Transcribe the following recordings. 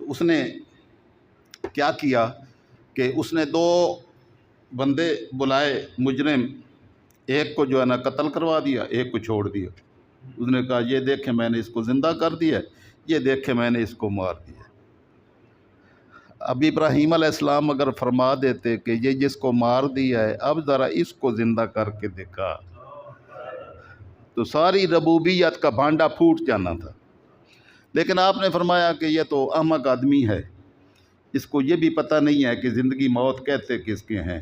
تو اس نے کیا کیا کہ اس نے 2 بندے بلائے مجرم، ایک کو جو ہے نا قتل کروا دیا، ایک کو چھوڑ دیا۔ اس نے کہا یہ دیکھیں میں نے اس کو زندہ کر دیا، یہ دیکھیں میں نے اس کو مار دیا۔ اب ابراہیم علیہ السلام اگر فرما دیتے کہ یہ جس کو مار دیا ہے اب ذرا اس کو زندہ کر کے دکھا، تو ساری ربوبیت کا بھانڈا پھوٹ جانا تھا۔ لیکن آپ نے فرمایا کہ یہ تو احمق آدمی ہے، اس کو یہ بھی پتہ نہیں ہے کہ زندگی موت کہتے کس کے ہیں،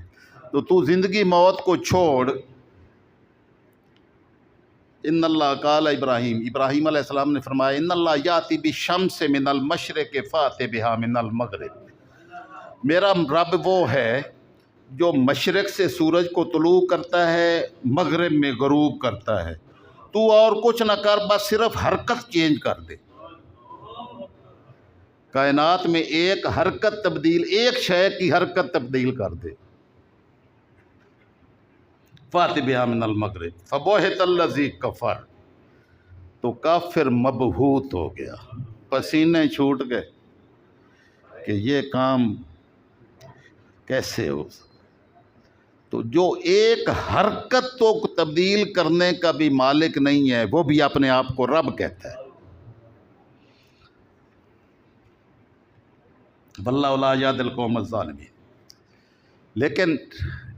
تو زندگی موت کو چھوڑ۔ ان اللہ قال ابراہیم علیہ السلام نے فرمایا ان اللہ یاتی بالشمس من المشرق فات بہا من المغرب، میرا رب وہ ہے جو مشرق سے سورج کو طلوع کرتا ہے، مغرب میں غروب کرتا ہے، تو اور کچھ نہ کر، بس صرف حرکت چینج کر دے۔ کائنات میں ایک حرکت تبدیل، ایک شے کی حرکت تبدیل کر دے۔ فات بہا من المغرب فبہت الذی کفر، تو کافر مبہوت ہو گیا، پسینے چھوٹ گئے کہ یہ کام کیسے ہو۔ تو جو ایک حرکت تو تبدیل کرنے کا بھی مالک نہیں ہے، وہ بھی اپنے آپ کو رب کہتا ہے۔ واللہ لا یہدی القوم الظالمین۔ لیکن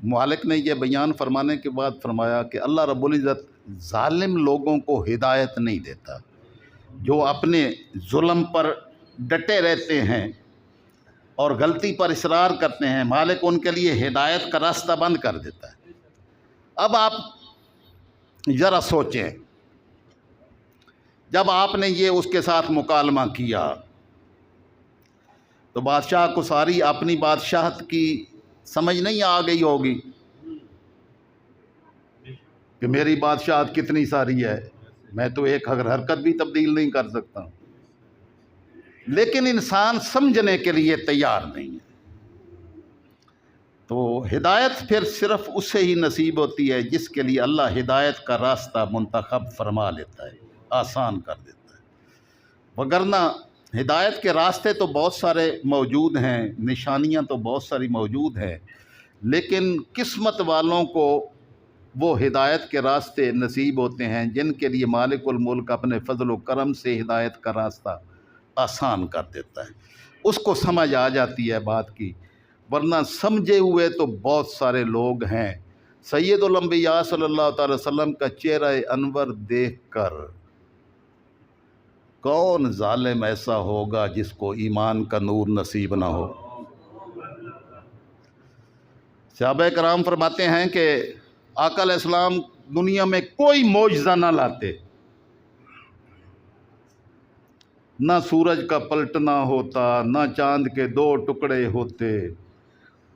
مالک نے یہ بیان فرمانے کے بعد فرمایا کہ اللہ رب العزت ظالم لوگوں کو ہدایت نہیں دیتا، جو اپنے ظلم پر ڈٹے رہتے ہیں اور غلطی پر اصرار کرتے ہیں، مالک ان کے لیے ہدایت کا راستہ بند کر دیتا ہے۔ اب آپ ذرا سوچیں، جب آپ نے یہ اس کے ساتھ مکالمہ کیا تو بادشاہ کو ساری اپنی بادشاہت کی سمجھ نہیں آ گئی ہوگی کہ میری بادشاہت کتنی ساری ہے، میں تو ایک حرکت بھی تبدیل نہیں کر سکتا۔ لیکن انسان سمجھنے کے لیے تیار نہیں ہے، تو ہدایت پھر صرف اسے ہی نصیب ہوتی ہے جس کے لیے اللہ ہدایت کا راستہ منتخب فرما لیتا ہے، آسان کر دیتا ہے۔ وگرنہ ہدایت کے راستے تو بہت سارے موجود ہیں، نشانیاں تو بہت ساری موجود ہیں، لیکن قسمت والوں کو وہ ہدایت کے راستے نصیب ہوتے ہیں جن کے لیے مالک الملک اپنے فضل و کرم سے ہدایت کا راستہ آسان کر دیتا ہے، اس کو سمجھ آ جاتی ہے بات کی۔ ورنہ سمجھے ہوئے تو بہت سارے لوگ ہیں۔ سید الانبیاء صلی اللہ تعالی وسلم کا چہرہ انور دیکھ کر کون ظالم ایسا ہوگا جس کو ایمان کا نور نصیب نہ ہو۔ صحابہ کرام فرماتے ہیں کہ آقا علیہ السلام دنیا میں کوئی معجزہ نہ لاتے، نہ سورج کا پلٹنا ہوتا، نہ چاند کے 2 ٹکڑے ہوتے،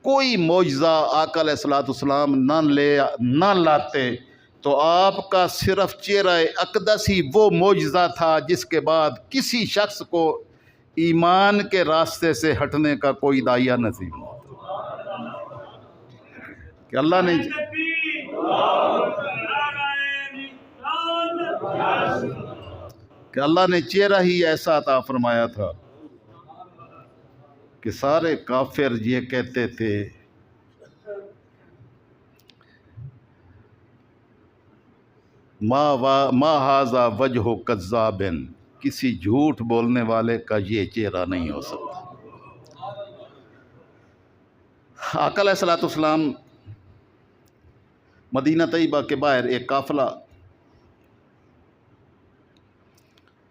کوئی معجزہ آقا علیہ السلام نہ لاتے، تو آپ کا صرف چہرہ اقدس ہی وہ معجزہ تھا جس کے بعد کسی شخص کو ایمان کے راستے سے ہٹنے کا کوئی داعیہ نصیب نہ ہوتا۔ کہ اللہ نے چہرہ ہی ایسا عطا فرمایا تھا کہ سارے کافر یہ کہتے تھے ما ھذا وجہ کذاب، کسی جھوٹ بولنے والے کا یہ چہرہ نہیں ہو سکتا۔ آقا علیہ السلام مدینہ طیبہ کے باہر ایک قافلہ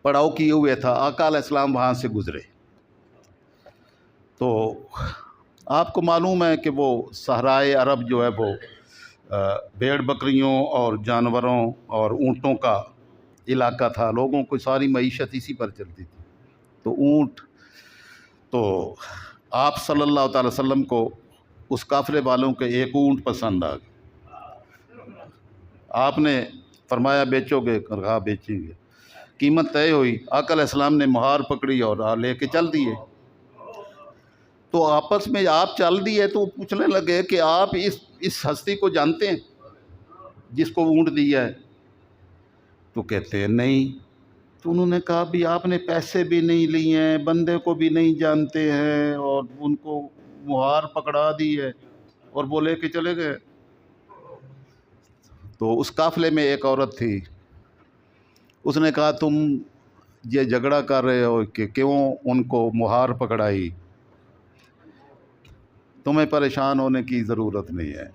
پڑاؤ کیے ہوئے تھا، آقا علیہ السلام وہاں سے گزرے تو آپ کو معلوم ہے کہ وہ صحرائے عرب جو ہے وہ بھیڑ بکریوں اور جانوروں اور اونٹوں کا علاقہ تھا، لوگوں کو ساری معیشت اسی پر چلتی تھی۔ تو اونٹ، تو آپ صلی اللہ تعالی وسلم کو اس قافلے والوں کے ایک اونٹ پسند آ گیا۔ آپ نے فرمایا بیچو گے؟ کہا بیچیں گے۔ قیمت طے ہوئی، آقا علیہ السلام نے مہار پکڑی اور لے کے چل دیے۔ تو آپس میں آپ چل دیے تو پوچھنے لگے کہ آپ اس ہستی کو جانتے ہیں جس کو اونٹ دیا ہے؟ تو کہتے ہیں نہیں۔ تو انہوں نے کہا بھی آپ نے پیسے بھی نہیں لیے ہیں، بندے کو بھی نہیں جانتے ہیں، اور ان کو مہار پکڑا دی ہے اور وہ لے کے چلے گئے۔ تو اس قافلے میں ایک عورت تھی، اس نے کہا تم یہ جھگڑا کر رہے ہو کہ کیوں ان کو مہار پکڑائی، تمہیں پریشان ہونے کی ضرورت نہیں ہے،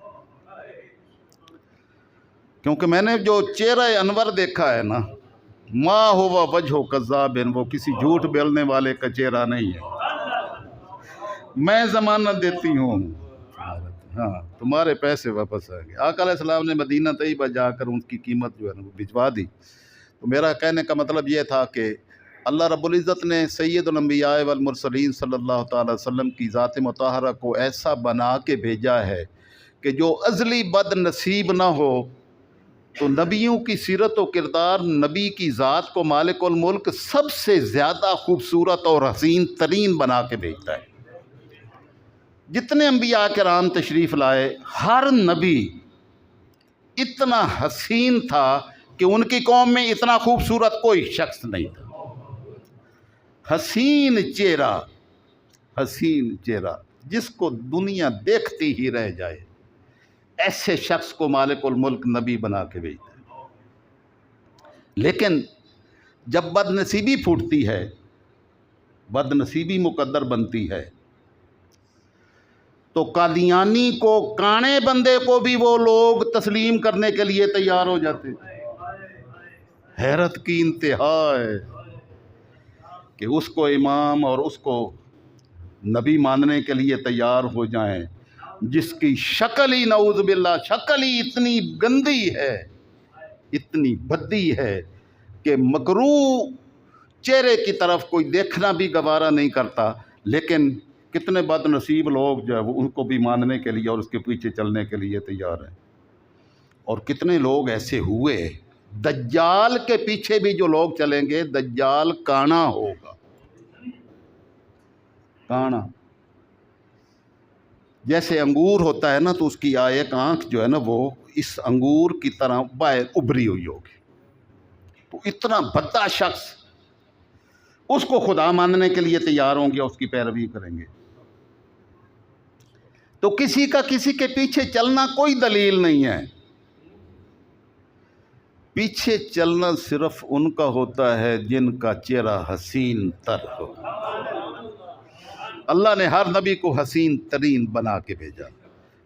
کیونکہ میں نے جو چہرہ انور دیکھا ہے نا، ما ہوا وجہ کذاب، وہ کسی جھوٹ بولنے والے کا چہرہ نہیں ہے، میں ضمانت دیتی ہوں ہاں تمہارے پیسے واپس آئیں گے۔ آقا علیہ السلام نے مدینہ طیبہ جا کر ان کی قیمت جو ہے نا وہ بھجوا دی۔ تو میرا کہنے کا مطلب یہ تھا کہ اللہ رب العزت نے سید الانبیاء والمرسلین صلی اللہ تعالی وسلم کی ذات مطہرہ کو ایسا بنا کے بھیجا ہے کہ جو ازلی بد نصیب نہ ہو، تو نبیوں کی سیرت و کردار، نبی کی ذات کو مالک الملک سب سے زیادہ خوبصورت اور حسین ترین بنا کے بھیجتا ہے۔ جتنے انبیاء کرام تشریف لائے، ہر نبی اتنا حسین تھا کہ ان کی قوم میں اتنا خوبصورت کوئی شخص نہیں تھا۔ حسین چہرہ جس کو دنیا دیکھتی ہی رہ جائے، ایسے شخص کو مالک الملک نبی بنا کے بھیجتا ہے۔ لیکن جب بد نصیبی پھوٹتی ہے، بد نصیبی مقدر بنتی ہے، تو قادیانی کو، کانے بندے کو بھی وہ لوگ تسلیم کرنے کے لیے تیار ہو جاتے۔ حیرت کی انتہا ہے کہ اس کو امام اور اس کو نبی ماننے کے لیے تیار ہو جائیں، جس کی شکل ہی نعوذ باللہ، شکل ہی اتنی گندی ہے، اتنی بدی ہے کہ مکروہ چہرے کی طرف کوئی دیکھنا بھی گوارا نہیں کرتا۔ لیکن کتنے بد نصیب لوگ جو ہے وہ ان کو بھی ماننے کے لیے اور اس کے پیچھے چلنے کے لیے تیار ہیں، اور کتنے لوگ ایسے ہوئے۔ دجال کے پیچھے بھی جو لوگ چلیں گے، دجال کانا ہوگا، کانا جیسے انگور ہوتا ہے نا، تو اس کی ایک آنکھ جو ہے نا وہ اس انگور کی طرح باہر ابھری ہوئی ہوگی۔ تو اتنا بھدا شخص اس کو خدا ماننے کے لیے تیار ہوں گے، اس کی پیروی کریں گے۔ تو کسی کا کسی کے پیچھے چلنا کوئی دلیل نہیں ہے۔ پیچھے چلنا صرف ان کا ہوتا ہے جن کا چہرہ حسین تر ہو۔ اللہ نے ہر نبی کو حسین ترین بنا کے بھیجا۔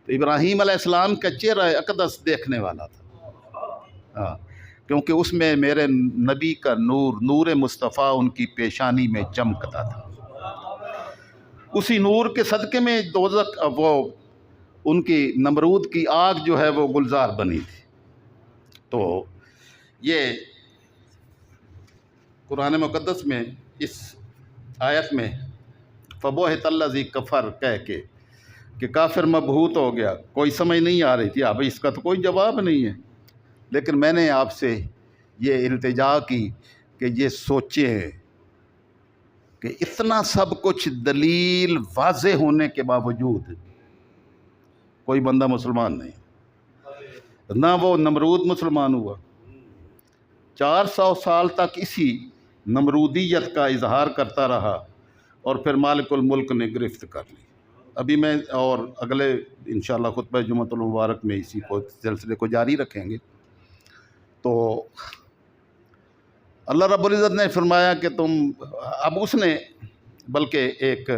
تو ابراہیم علیہ السلام کا چہرہ اقدس دیکھنے والا تھا، کیونکہ اس میں میرے نبی کا نور مصطفیٰ ان کی پیشانی میں چمکتا تھا۔ اسی نور کے صدقے میں دوزخ، وہ ان کی نمرود کی آگ جو ہے وہ گلزار بنی تھی۔ تو یہ قرآن مقدس میں اس آیت میں فَبُہِتَ الَّذِی کَفَرَ کہہ کے کہ کافر مبہوت ہو گیا، کوئی سمجھ نہیں آ رہی تھی، اب اس کا تو کوئی جواب نہیں ہے۔ لیکن میں نے آپ سے یہ التجا کی کہ یہ سوچیں کہ اتنا سب کچھ دلیل واضح ہونے کے باوجود کوئی بندہ مسلمان نہیں، نہ وہ نمرود مسلمان ہوا، 400 سال تک اسی نمرودیت کا اظہار کرتا رہا، اور پھر مالک الملک نے گرفت کر لی۔ ابھی میں اور اگلے انشاءاللہ خطبہ جمعۃ المبارک میں اسی سلسلے کو جاری رکھیں گے۔ تو اللہ رب العزت نے فرمایا کہ اب اس نے بلکہ ایک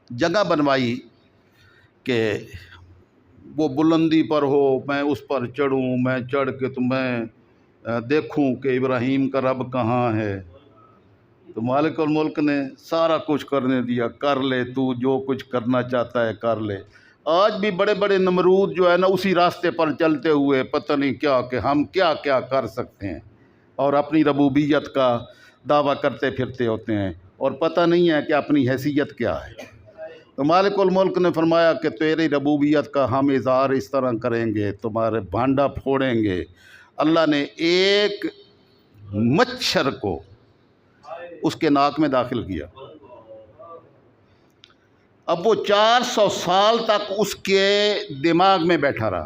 جگہ بنوائی کہ وہ بلندی پر ہو، میں اس پر چڑھوں، میں چڑھ کے تمہیں دیکھوں کہ ابراہیم کا رب کہاں ہے۔ تو مالک الملک نے سارا کچھ کرنے دیا، کر لے تو جو کچھ کرنا چاہتا ہے کر لے۔ آج بھی بڑے بڑے نمرود جو ہے نا اسی راستے پر چلتے ہوئے پتہ نہیں کیا کہ ہم کیا کیا کر سکتے ہیں، اور اپنی ربوبیت کا دعویٰ کرتے پھرتے ہوتے ہیں، اور پتہ نہیں ہے کہ اپنی حیثیت کیا ہے۔ تو مالک الملک نے فرمایا کہ تیری ربوبیت کا ہم اظہار اس طرح کریں گے، تمہارے بھانڈا پھوڑیں گے۔ اللہ نے ایک مچھر کو اس کے ناک میں داخل کیا، اب وہ 400 سال تک اس کے دماغ میں بیٹھا رہا۔